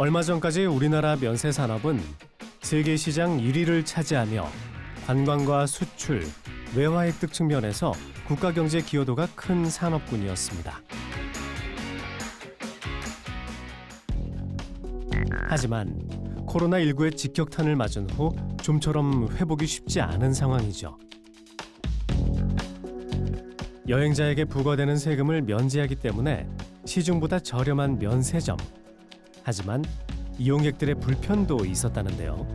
얼마 전까지 우리나라 면세 산업은 세계 시장 1위를 차지하며 관광과 수출, 외화 획득 측면에서 국가 경제 기여도가 큰 산업군이었습니다. 하지만 코로나19의 직격탄을 맞은 후 좀처럼 회복이 쉽지 않은 상황이죠. 여행자에게 부과되는 세금을 면제하기 때문에 시중보다 저렴한 면세점. 하지만 이용객들의 불편도 있었다는데요.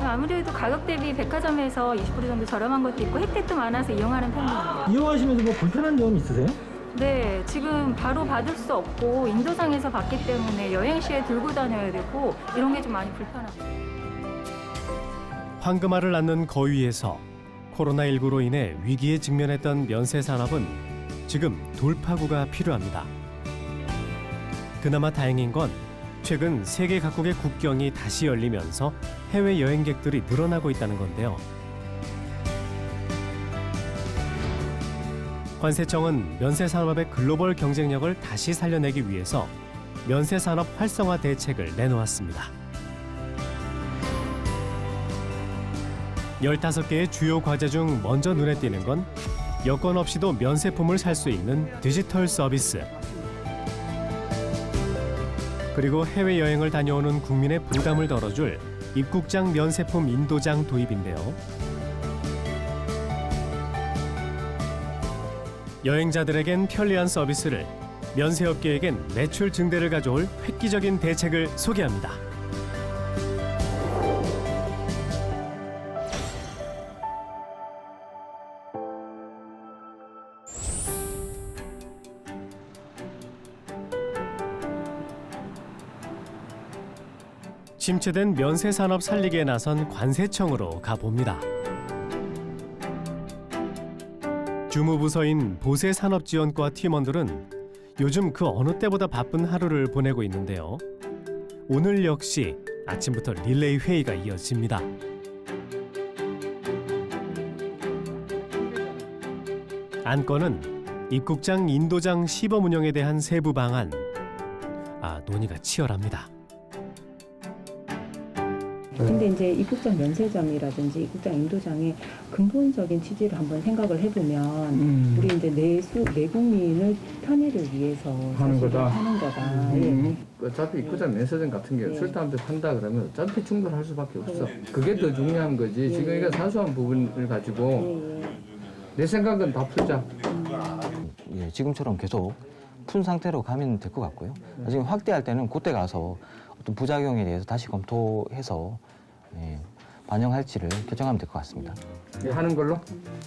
아무래도 가격 대비 백화점에서 20% 정도 저렴한 것도 있고 혜택도 많아서 이용하는 편입니다. 이용하시면서 뭐 불편한 점 있으세요? 네, 지금 바로 받을 수 없고 인도상에서 받기 때문에 여행 시에 들고 다녀야 되고 이런 게 좀 많이 불편합니다. 황금알을 낳는 거위에서 코로나19로 인해 위기에 직면했던 면세 산업은 지금 돌파구가 필요합니다. 그나마 다행인 건 최근 세계 각국의 국경이 다시 열리면서 해외 여행객들이 늘어나고 있다는 건데요. 관세청은 면세 산업의 글로벌 경쟁력을 다시 살려내기 위해서 면세 산업 활성화 대책을 내놓았습니다. 15개의 주요 과제 중 먼저 눈에 띄는 건 여권 없이도 면세품을 살 수 있는 디지털 서비스. 그리고 해외여행을 다녀오는 국민의 부담을 덜어줄 입국장 면세품 인도장 도입인데요. 여행자들에겐 편리한 서비스를, 면세업계에겐 매출 증대를 가져올 획기적인 대책을 소개합니다. 침체된 면세 산업 살리기에 나선 관세청으로 가봅니다. 주무부서인 보세산업지원과 팀원들은 요즘 그 어느 때보다 바쁜 하루를 보내고 있는데요. 오늘 역시 아침부터 릴레이 회의가 이어집니다. 안건은 입국장 인도장 시범 운영에 대한 세부 방안. 논의가 치열합니다. 근데 이제 입국장 면세점이라든지 입국장 인도장의 근본적인 취지를 한번 생각을 해보면 우리 이제 내국민을 편의를 위해서 하는 거다. 하는 거다. 어차피 입국장 면세점 같은 경우 술 담배 판다 그러면 어차피 충돌할 수밖에 없어. 그게 더 중요한 거지. 지금 이거 사소한 부분을 가지고 내 생각은 다 풀자. 지금처럼 계속 푼 상태로 가면 될 것 같고요. 나중에 확대할 때는 그때 가서 어떤 부작용에 대해서 다시 검토해서 반영할지를 결정하면 될 것 같습니다. 하는 걸로?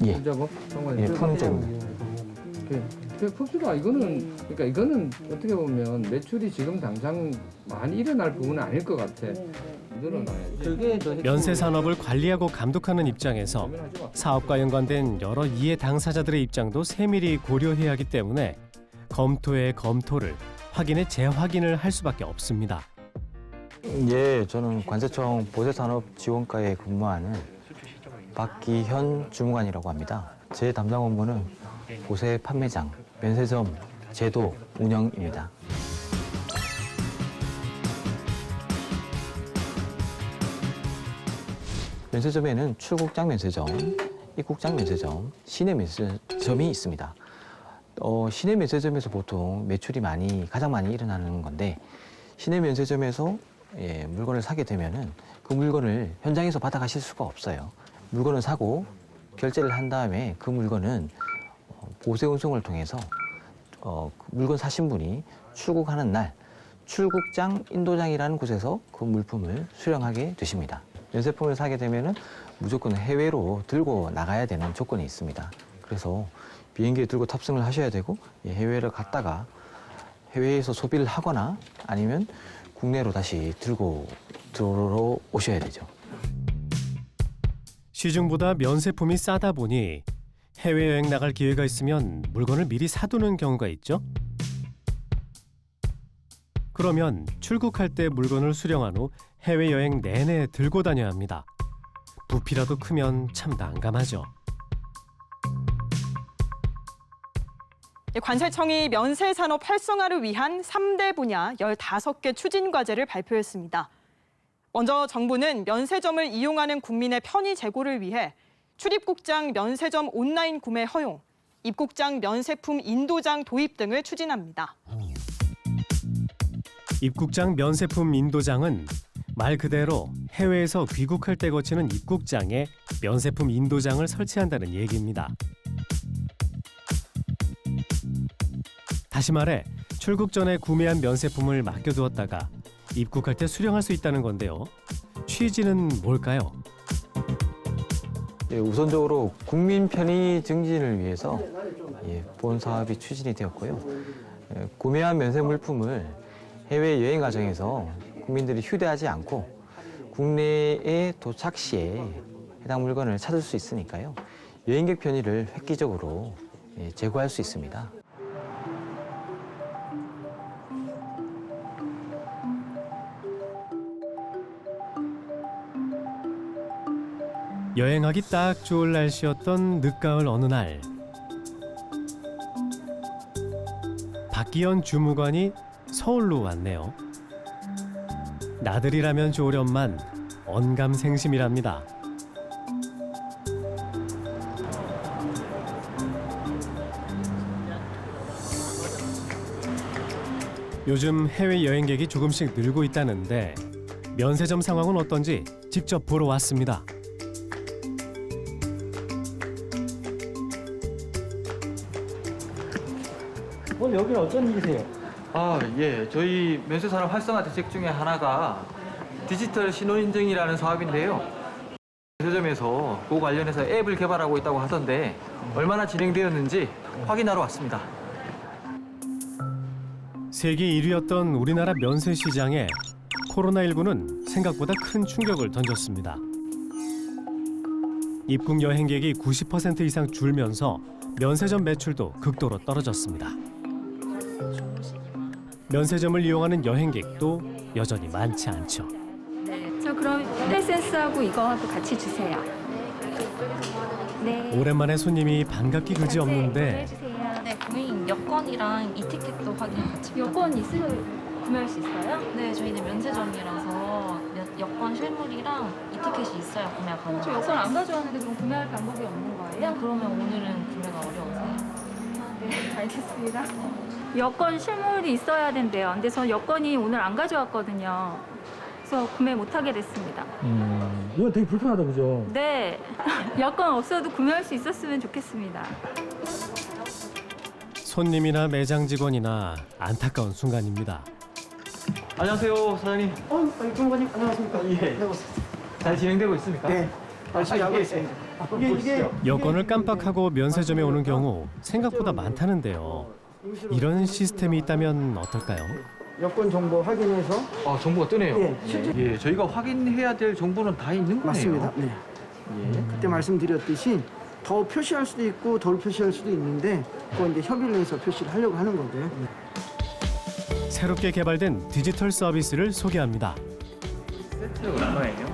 예. 풀자고? 푸는 쪽으로. 풉시다. 그러니까 이거는 어떻게 보면 매출이 지금 당장 많이 일어날 부분은 아닐 것 같아. 늘어나야지. 그게 더 면세 산업을 관리하고 감독하는 입장에서 사업과 연관된 여러 이해 당사자들의 입장도 세밀히 고려해야 하기 때문에 검토의 검토를, 확인의 재확인을 할 수밖에 없습니다. 예, 저는 관세청 보세산업지원과에 근무하는 박기현 주무관이라고 합니다. 제 담당 업무는 보세 판매장, 면세점 제도 운영입니다. 면세점에는 출국장 면세점, 입국장 면세점, 시내 면세점이 있습니다. 시내 면세점에서 보통 매출이 가장 많이 일어나는 건데, 시내 면세점에서 물건을 사게 되면은 그 물건을 현장에서 받아가실 수가 없어요. 물건을 사고 결제를 한 다음에 그 물건은 보세 운송을 통해서 그 물건 사신 분이 출국하는 날 출국장 인도장이라는 곳에서 그 물품을 수령하게 되십니다. 면세품을 사게 되면은 무조건 해외로 들고 나가야 되는 조건이 있습니다. 그래서 비행기에 들고 탑승을 하셔야 되고 해외를 갔다가 해외에서 소비를 하거나 아니면 국내로 다시 들고 들어오셔야 되죠. 시중보다 면세품이 싸다 보니 해외여행 나갈 기회가 있으면 물건을 미리 사두는 경우가 있죠. 그러면 출국할 때 물건을 수령한 후 해외여행 내내 들고 다녀야 합니다. 부피라도 크면 참 난감하죠. 관세청이 면세 산업 활성화를 위한 3대 분야 15개 추진 과제를 발표했습니다. 먼저 정부는 면세점을 이용하는 국민의 편의 제고를 위해 출입국장 면세점 온라인 구매 허용, 입국장 면세품 인도장 도입 등을 추진합니다. 입국장 면세품 인도장은 말 그대로 해외에서 귀국할 때 거치는 입국장에 면세품 인도장을 설치한다는 얘기입니다. 다시 말해 출국 전에 구매한 면세품을 맡겨두었다가 입국할 때 수령할 수 있다는 건데요. 취지는 뭘까요? 우선적으로 국민 편의 증진을 위해서 본 사업이 추진이 되었고요. 구매한 면세 물품을 해외 여행 과정에서 국민들이 휴대하지 않고 국내에 도착 시에 해당 물건을 찾을 수 있으니까요. 여행객 편의를 획기적으로 제고할 수 있습니다. 여행하기 딱 좋을 날씨였던 늦가을 어느 날 박기현 주무관이 서울로 왔네요. 나들이라면 좋으련만 언감생심이랍니다. 요즘 해외 여행객이 조금씩 늘고 있다는데 면세점 상황은 어떤지 직접 보러 왔습니다. 오늘 여기는 어쩐 일이세요? 저희 면세 산업 활성화 대책 중에 하나가 디지털 신원인증이라는 사업인데요. 면세점에서 그 관련해서 앱을 개발하고 있다고 하던데 얼마나 진행되었는지 확인하러 왔습니다. 세계 1위였던 우리나라 면세 시장에 코로나19는 생각보다 큰 충격을 던졌습니다. 입국 여행객이 90% 이상 줄면서 면세점 매출도 극도로 떨어졌습니다. 면세점을 이용하는 여행객도 여전히 많지 않죠. 저 그럼 에센스하고 이거하고 같이 주세요. 네. 오랜만에 손님이 반갑기 그지없는데 네, 고객님 여권이랑 이티켓도 확인 같이. 여권 있으면 구매할 수 있어요? 네, 저희는 면세점이라서 여권 실물이랑 이티켓이 있어야 구매가 저 가능해요. 여권 안 가져왔는데 그럼 구매할 방법이 없는 거예요? 그러면 오늘은 구매가 어려우세요? 네, 알겠습니다. 여권 실물이 있어야 된대요. 근데 저 여권이 오늘 안 가져왔거든요. 그래서 구매 못하게 됐습니다. 이건 되게 불편하다, 그죠? 네, 여권 없어도 구매할 수 있었으면 좋겠습니다. 손님이나 매장 직원이나 안타까운 순간입니다. 안녕하세요, 사장님. 주무관님 안녕하십니까? 예. 잘 진행되고 있습니까? 네, 열심히 하고 있습니다. 이게 여권을 깜빡하고 면세점에 오는 경우 생각보다 많다는데요. 이런 시스템이 있다면 어떨까요? 여권 정보 확인해서 정보가 뜨네요. 예, 실제- 저희가 확인해야 될 정보는 다 있는 거네요. 맞습니다. 네. 예. 그때 말씀드렸듯이 더 표시할 수도 있고 덜 표시할 수도 있는데 그건 이제 협의를 해서 표시를 하려고 하는 거고요. 새롭게 개발된 디지털 서비스를 소개합니다. 세트 얼마예요?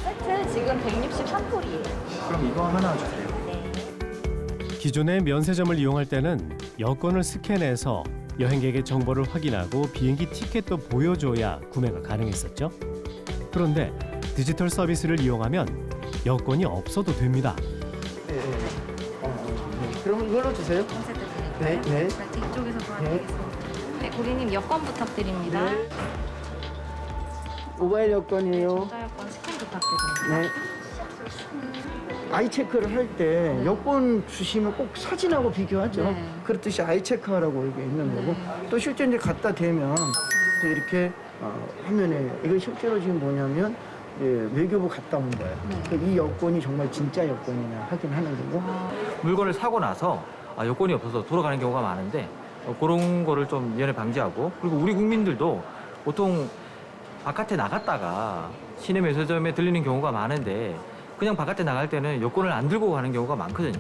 세트 지금 163불이에요. 그럼 이거 하나 주세요. 기존의 면세점을 이용할 때는 여권을 스캔해서 여행객의 정보를 확인하고 비행기 티켓도 보여줘야 구매가 가능했었죠. 그런데 디지털 서비스를 이용하면 여권이 없어도 됩니다. 네. 그럼 이걸로 주세요. 세트 드릴게요. 네, 네. 이쪽에서 도와드리겠습니다. 네, 고객님 여권 부탁드립니다. 네. 모바일 여권이에요. 전자여권 스캔 부탁드립니다. 네. 아이 체크를 할 때 여권 주시면 꼭 사진하고 비교하죠. 네. 그렇듯이 아이 체크하라고 이게 있는 거고 또 실제 이제 갖다 대면 이제 이렇게 화면에 이거 실제로 지금 뭐냐면 외교부 갔다 온 거예요. 이 여권이 정말 진짜 여권이냐 확인하는 거고. 물건을 사고 나서 여권이 없어서 돌아가는 경우가 많은데 그런 거를 좀 미연에 방지하고 그리고 우리 국민들도 보통 바깥에 나갔다가 시내 면세점에 들리는 경우가 많은데 그냥 바깥에 나갈 때는 여권을 안 들고 가는 경우가 많거든요.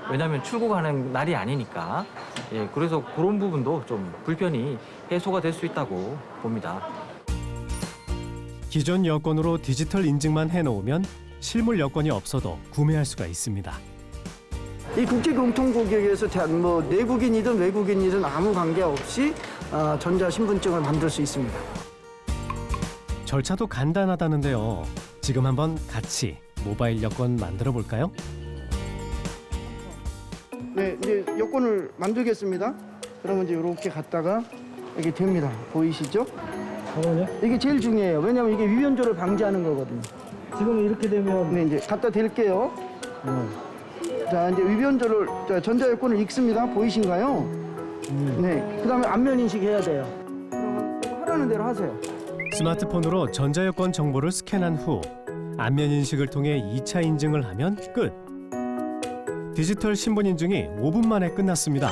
왜냐하면 출국하는 날이 아니니까. 예, 그래서 그런 부분도 좀 불편이 해소가 될 수 있다고 봅니다. 기존 여권으로 디지털 인증만 해놓으면 실물 여권이 없어도 구매할 수가 있습니다. 이 국제 공통고객에서 뭐 내국인이든 외국인이든 아무 관계 없이 전자 신분증을 만들 수 있습니다. 절차도 간단하다는데요. 지금 한번 같이 모바일 여권 만들어 볼까요? 네, 이제 여권을 만들겠습니다. 그러면 이제 이렇게 갖다가 이게 됩니다. 보이시죠? 잠깐만요. 이게 제일 중요해요. 왜냐하면 이게 위변조를 방지하는 거거든요. 지금 이렇게 되면 네, 이제 갖다 댈게요. 자, 이제 위변조를 전자여권을 읽습니다. 보이신가요? 네. 그다음에 안면 인식해야 돼요. 그러면 하라는 대로 하세요. 스마트폰으로 전자여권 정보를 스캔한 후 안면 인식을 통해 2차 인증을 하면 끝. 디지털 신분 인증이 5분 만에 끝났습니다.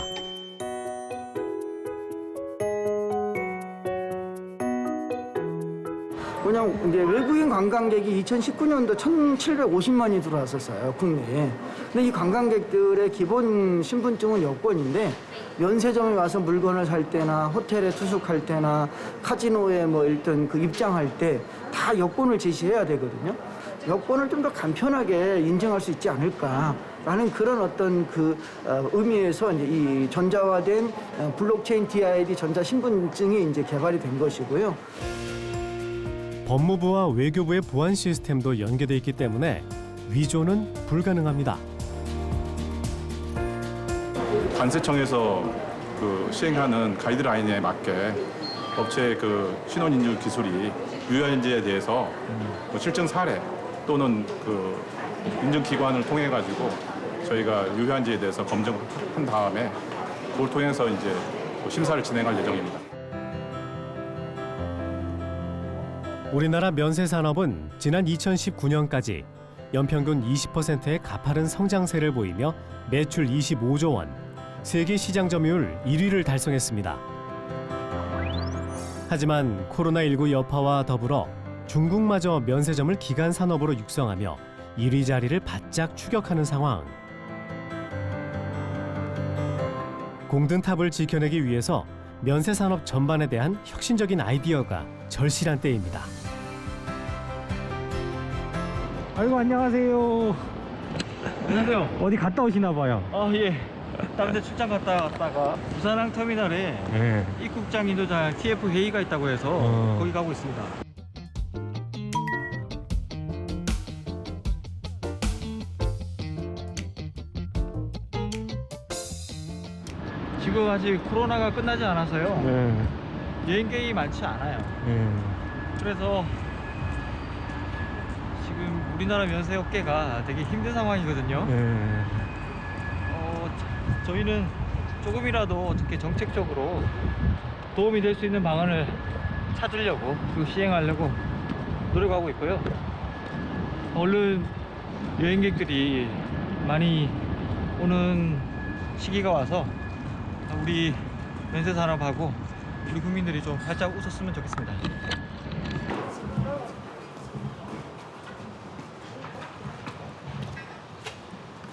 그냥 이제 외국인 관광객이 2019년도 1,750만이 들어왔었어요, 국내에. 근데 이 관광객들의 기본 신분증은 여권인데 면세점에 와서 물건을 살 때나 호텔에 투숙할 때나 카지노에 뭐 일단 그 입장할 때 다 여권을 제시해야 되거든요. 여권을 좀 더 간편하게 인증할 수 있지 않을까라는 그런 어떤 그 의미에서 이제 이 전자화된 블록체인 DID 전자 신분증이 이제 개발이 된 것이고요. 법무부와 외교부의 보안 시스템도 연계돼 있기 때문에 위조는 불가능합니다. 관세청에서 그 시행하는 가이드라인에 맞게 업체의 그 신원인증 기술이 유효한지에 대해서 뭐 실증 사례 또는 그 인증기관을 통해 가지고 저희가 유효한지에 대해서 검증한 다음에 그걸 통해서 이제 심사를 진행할 예정입니다. 우리나라 면세 산업은 지난 2019년까지 연평균 20%의 가파른 성장세를 보이며 매출 25조 원, 세계 시장 점유율 1위를 달성했습니다. 하지만 코로나19 여파와 더불어 중국마저 면세점을 기간 산업으로 육성하며 1위 자리를 바짝 추격하는 상황. 공든탑을 지켜내기 위해서 면세 산업 전반에 대한 혁신적인 아이디어가 절실한 때입니다. 아이고 안녕하세요. 안녕하세요. 어디 갔다 오시나 봐요. 아 예. 다른 데 출장 갔다 왔다가 부산항 터미널에 네. 입국장 인도장 TF 회의가 있다고 해서 거기 가고 있습니다. 지금 아직 코로나가 끝나지 않아서요. 네. 여행객이 많지 않아요. 네. 그래서 지금 우리나라 면세 업계가 되게 힘든 상황이거든요. 네. 저희는 조금이라도 어떻게 정책적으로 도움이 될 수 있는 방안을 찾으려고 그리고 시행하려고 노력하고 있고요. 얼른 여행객들이 많이 오는 시기가 와서 우리 면세 산업하고 우리 국민들이 좀 활짝 웃었으면 좋겠습니다.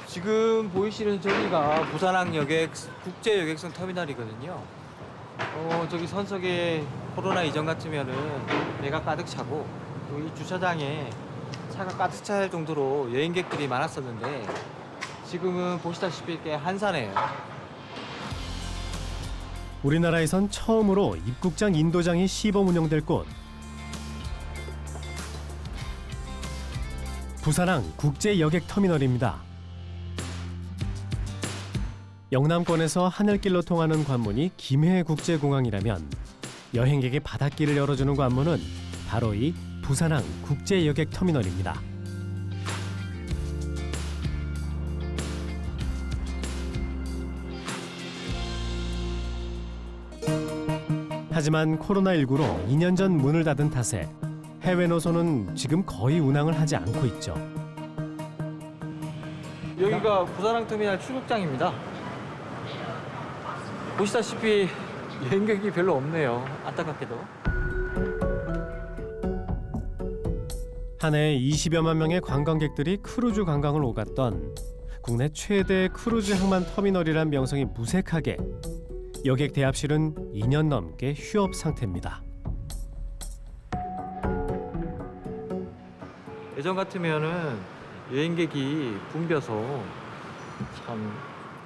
지금 보이시는 저기가 부산항 여객 국제 여객선 터미널이거든요. 저기 선석에 코로나 이전 같으면은 배가 가득 차고 또 이 주차장에 차가 가득 찰 정도로 여행객들이 많았었는데 지금은 보시다시피 이렇게 한산해요. 우리나라에선 처음으로 입국장 인도장이 시범 운영될 곳. 부산항 국제 여객 터미널입니다. 영남권에서 하늘길로 통하는 관문이 김해국제공항이라면 여행객의 바닷길을 열어주는 관문은 바로 이 부산항 국제여객터미널입니다. 하지만 코로나19로 2년 전 문을 닫은 탓에 해외 노선은 지금 거의 운항을 하지 않고 있죠. 여기가 부산항 터미널 출국장입니다. 보시다시피 여행객이 별로 없네요. 안타깝게도. 한 해 20여만 명의 관광객들이 크루즈 관광을 오갔던 국내 최대 크루즈 항만 터미널이란 명성이 무색하게 여객 대합실은 2년 넘게 휴업 상태입니다. 예전 같으면은 여행객이 붐벼서 참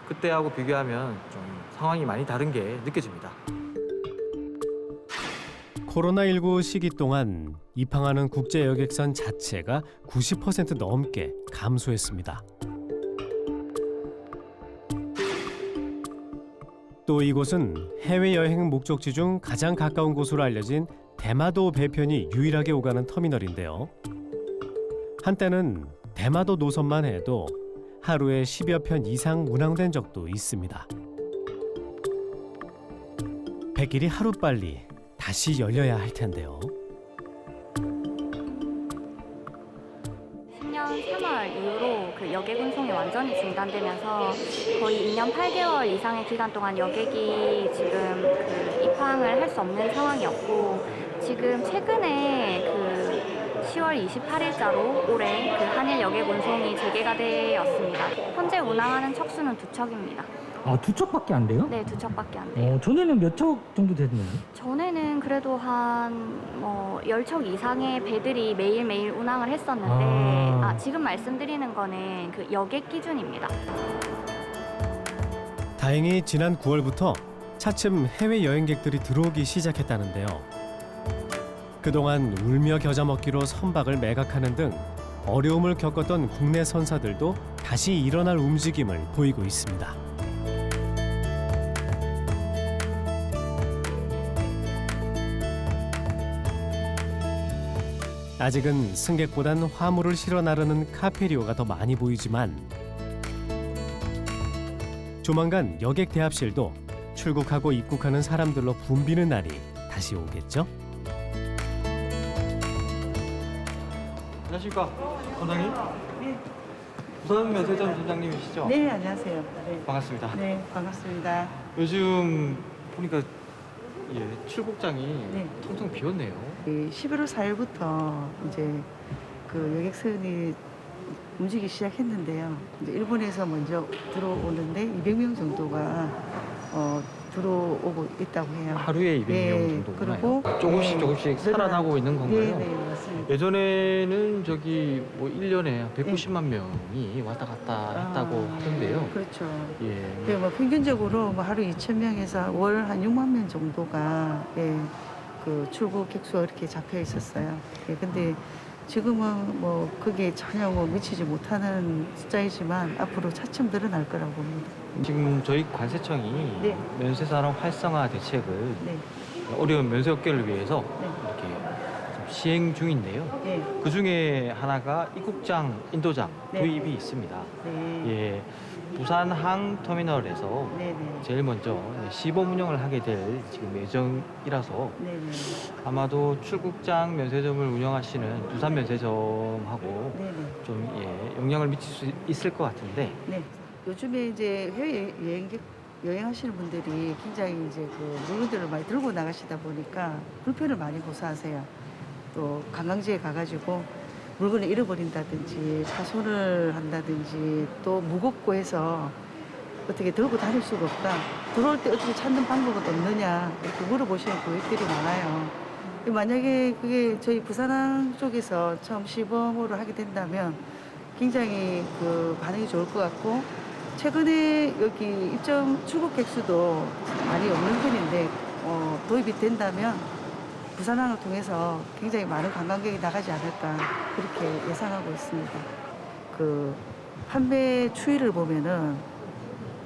그때하고 비교하면 좀 상황이 많이 다른 게 느껴집니다. 코로나19 시기 동안 입항하는 국제 여객선 자체가 90% 넘게 감소했습니다. 또 이곳은 해외여행 목적지 중 가장 가까운 곳으로 알려진 대마도 배편이 유일하게 오가는 터미널인데요. 한때는 대마도 노선만 해도 하루에 10여 편 이상 운항된 적도 있습니다. 백길이 하루빨리 다시 열려야 할 텐데요. 10년 3월 이후로 그 여객 운송이 완전히 중단되면서 거의 2년 8개월 이상의 기간 동안 여객이 지금 그 입항을 할 수 없는 상황이었고, 지금 최근에 그 10월 28일자로 올해 그 한일 여객 운송이 재개가 되었습니다. 현재 운항하는 척수는 2척입니다. 아, 2척밖에 안 돼요? 네, 2척밖에 안 돼요. 전에는 몇 척 정도 됐나요? 전에는 그래도 한 10척 이상의 배들이 매일매일 운항을 했었는데, 지금 말씀드리는 거는 그 여객 기준입니다. 다행히 지난 9월부터 차츰 해외 여행객들이 들어오기 시작했다는데요. 그동안 울며 겨자 먹기로 선박을 매각하는 등 어려움을 겪었던 국내 선사들도 다시 일어날 움직임을 보이고 있습니다. 아직은 승객보단 화물을 실어 나르는 카페리오가 더 많이 보이지만 조만간 여객 대합실도 출국하고 입국하는 사람들로 붐비는 날이 다시 오겠죠? 안녕하십니까, 선장님? 부산 면세점 점장님이시죠? 네, 안녕하세요. 네. 반갑습니다. 네, 반갑습니다. 요즘 보니까 출국장이 네. 텅텅 비었네요. 11월 4일부터 이제 그 여객선이 움직이기 시작했는데요. 이제 일본에서 먼저 들어오는데 200명 정도가 들어오고 있다고 해요. 하루에 200명 네, 정도구나요. 그리고 조금씩 살아나고 있는 건가요? 네, 네, 맞습니다. 예전에는 저기 뭐 1년에 190만 명이 왔다 갔다 했다고 하던데요. 그렇죠. 예. 네, 뭐 평균적으로 뭐 하루 2,000명에서 월 한 6만 명 정도가 그 출국 객수가 이렇게 잡혀 있었어요. 근데 지금은 뭐 그게 전혀 미치지 못하는 숫자이지만 앞으로 차츰 늘어날 거라고 봅니다. 지금 저희 관세청이 네. 면세산업 활성화 대책을 네. 어려운 면세업계를 위해서 네. 이렇게 좀 시행 중인데요. 네. 그 중에 하나가 입국장 인도장 네. 도입이 있습니다. 네. 예, 부산항 터미널에서 네. 네. 제일 먼저 시범 운영을 하게 될 지금 예정이라서 네. 네. 아마도 출국장 면세점을 운영하시는 부산 면세점하고 네. 좀 영향을 미칠 수 있을 것 같은데. 네. 요즘에 이제 해외 여행하시는 분들이 굉장히 이제 그 물건들을 많이 들고 나가시다 보니까 불편을 많이 고사하세요. 또 관광지에 가가지고 물건을 잃어버린다든지 파손을 한다든지 또 무겁고 해서 어떻게 들고 다닐 수가 없다. 들어올 때 어떻게 찾는 방법은 없느냐 이렇게 물어보시는 고객들이 많아요. 만약에 그게 저희 부산항 쪽에서 처음 시범으로 하게 된다면 굉장히 그 반응이 좋을 것 같고, 최근에 여기 입점 출국 객수도 많이 없는 편인데 도입이 된다면 부산항을 통해서 굉장히 많은 관광객이 나가지 않을까 그렇게 예상하고 있습니다. 그 판매 추이를 보면은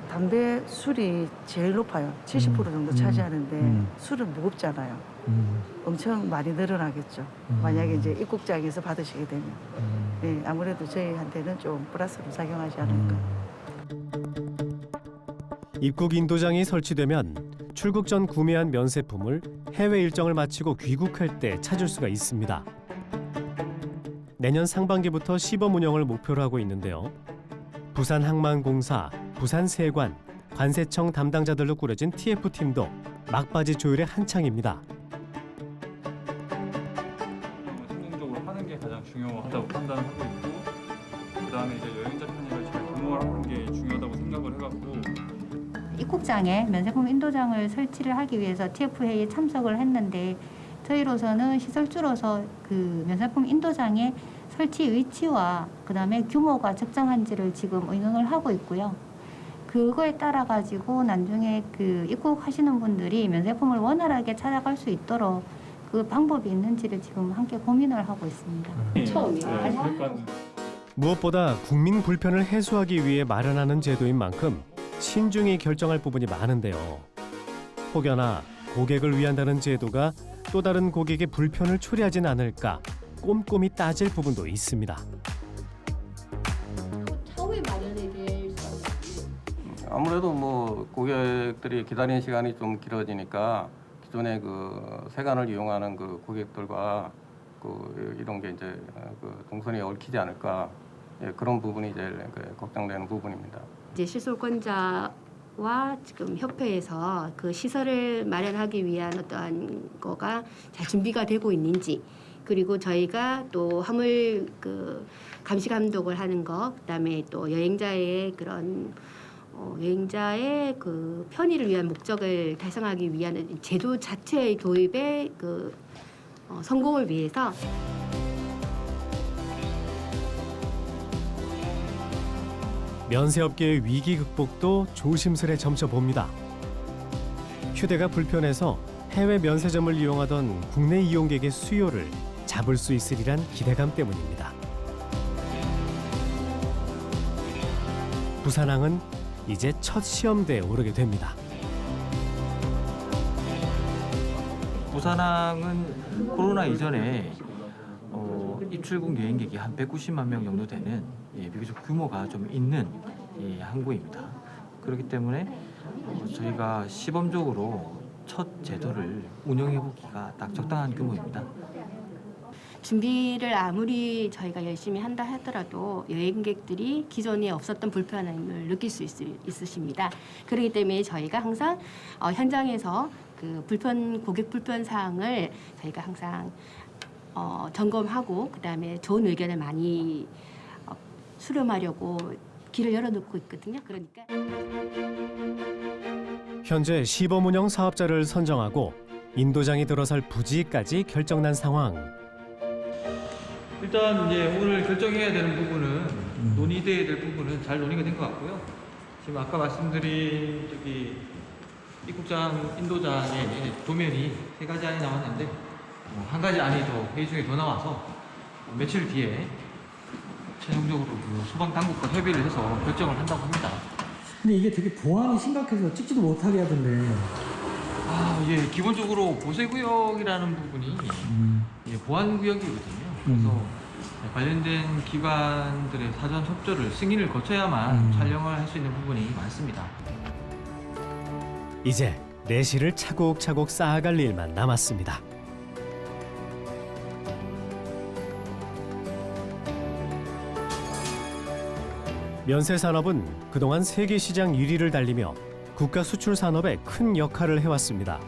담배 술이 제일 높아요. 70% 정도 차지하는데 술은 무겁잖아요. 엄청 많이 늘어나겠죠. 만약에 이제 입국장에서 받으시게 되면. 네, 아무래도 저희한테는 좀 플러스로 작용하지 않을까. 입국 인도장이 설치되면 출국 전 구매한 면세품을 해외 일정을 마치고 귀국할 때 찾을 수가 있습니다. 내년 상반기부터 시범 운영을 목표로 하고 있는데요. 부산항만공사, 부산세관, 관세청 담당자들로 꾸려진 TF팀도 막바지 조율의 한창입니다. 성공적으로 하는 게 가장 중요하다고 판단하고 있고, 그다음에 이제 여행자 편의를 잘 도모하는 게 중요하다고 생각을 해갖고, 입국장에 면세품 인도장을 설치를 하기 위해서 TF 회의에 참석을 했는데, 저희로서는 시설주로서 그 면세품 인도장에 설치 위치와 그다음에 규모가 적정한지를 지금 의논을 하고 있고요. 그거에 따라 가지고 나중에 그 입국하시는 분들이 면세품을 원활하게 찾아갈 수 있도록 그 방법이 있는지를 지금 함께 고민을 하고 있습니다. 무엇보다 국민 불편을 해소하기 위해 마련하는 제도인 만큼 신중히 결정할 부분이 많은데요. 혹여나 고객을 위한다는 제도가 또 다른 고객의 불편을 초래하진 않을까 꼼꼼히 따질 부분도 있습니다. 차후에 마련에 대해서 아무래도 뭐 고객들이 기다리는 시간이 좀 길어지니까 기존의 그 세관을 이용하는 그 고객들과 그 이런 게 이제 그 동선이 얽히지 않을까, 예, 그런 부분이 제일 걱정되는 부분입니다. 이제 시설권자와 지금 협회에서 그 시설을 마련하기 위한 어떠한 거가 잘 준비가 되고 있는지, 그리고 저희가 또 화물 그 감시 감독을 하는 거, 그다음에 또 여행자의 그런 여행자의 그 편의를 위한 목적을 달성하기 위한 제도 자체의 도입의 그 성공을 위해서 면세업계의 위기 극복도 조심스레 점쳐봅니다. 휴대가 불편해서 해외 면세점을 이용하던 국내 이용객의 수요를 잡을 수 있으리란 기대감 때문입니다. 부산항은 이제 첫 시험대에 오르게 됩니다. 부산항은 코로나 이전에 입출국 여행객이 한 190만 명 정도 되는 비교적 규모가 좀 있는 항구입니다. 그렇기 때문에 저희가 시범적으로 첫 제도를 운영해 보기가 딱 적당한 규모입니다. 준비를 아무리 저희가 열심히 한다 하더라도 여행객들이 기존에 없었던 불편함을 느낄 수 있으십니다. 그렇기 때문에 저희가 항상 현장에서 그 고객 불편 사항을 저희가 항상 점검하고 그다음에 좋은 의견을 많이 수렴하려고 길을 열어놓고 있거든요. 그러니까 현재 시범 운영 사업자를 선정하고 인도장이 들어설 부지까지 결정난 상황. 일단 이제 오늘 결정해야 되는 부분은 논의돼야 될 부분은 잘 논의가 된 것 같고요. 지금 아까 말씀드린 저기 입국장 인도장의 도면이 3가지 안이 나왔는데 한 가지 안이 더 회의 중에 더 나와서 며칠 뒤에 최종적으로 그 소방 당국과 협의를 해서 결정을 한다고 합니다. 근데 이게 되게 보안이 심각해서 찍지도 못하게 하던데. 예, 기본적으로 보세구역이라는 부분이 보안구역이거든요. 그래서 관련된 기관들의 사전 협조를 승인을 거쳐야만 촬영을 할 수 있는 부분이 많습니다. 이제 내실을 차곡차곡 쌓아갈 일만 남았습니다. 면세 산업은 그동안 세계 시장 1위를 달리며 국가 수출 산업에 큰 역할을 해왔습니다.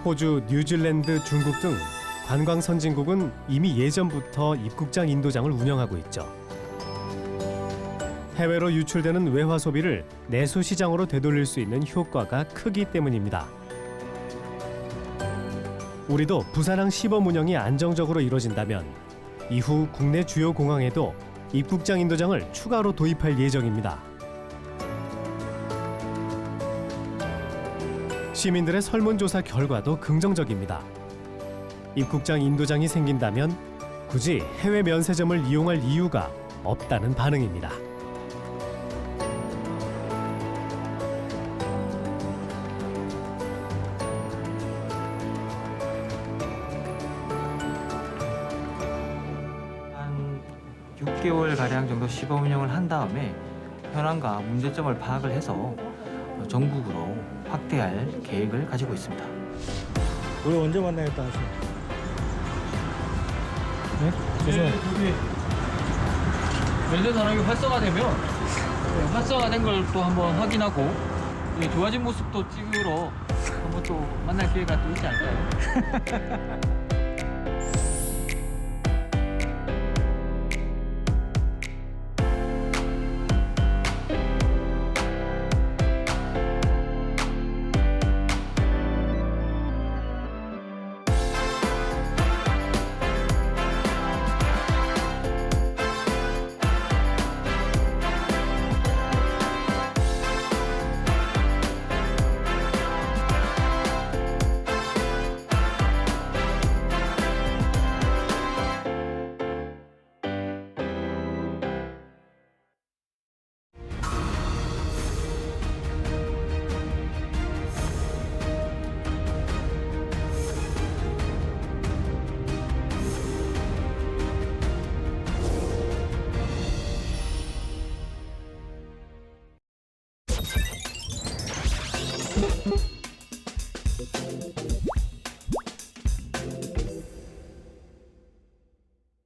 호주, 뉴질랜드, 중국 등 관광 선진국은 이미 예전부터 입국장 인도장을 운영하고 있죠. 해외로 유출되는 외화 소비를 내수 시장으로 되돌릴 수 있는 효과가 크기 때문입니다. 우리도 부산항 시범 운영이 안정적으로 이뤄진다면 이후 국내 주요 공항에도 입국장 인도장을 추가로 도입할 예정입니다. 시민들의 설문조사 결과도 긍정적입니다. 입국장 인도장이 생긴다면 굳이 해외 면세점을 이용할 이유가 없다는 반응입니다. 한 6개월 가량 정도 시범 운영을 한 다음에 현황과 문제점을 파악을 해서 전국으로 확대할 계획을 가지고 있습니다. 우리 언제 만나겠다 하세요? 네? 저기 면세 산업이 활성화되면 활성화된 걸 또 한번 확인하고 좋아진 모습도 찍으러 한번 또 만날 기회가 또 있지 않을까요?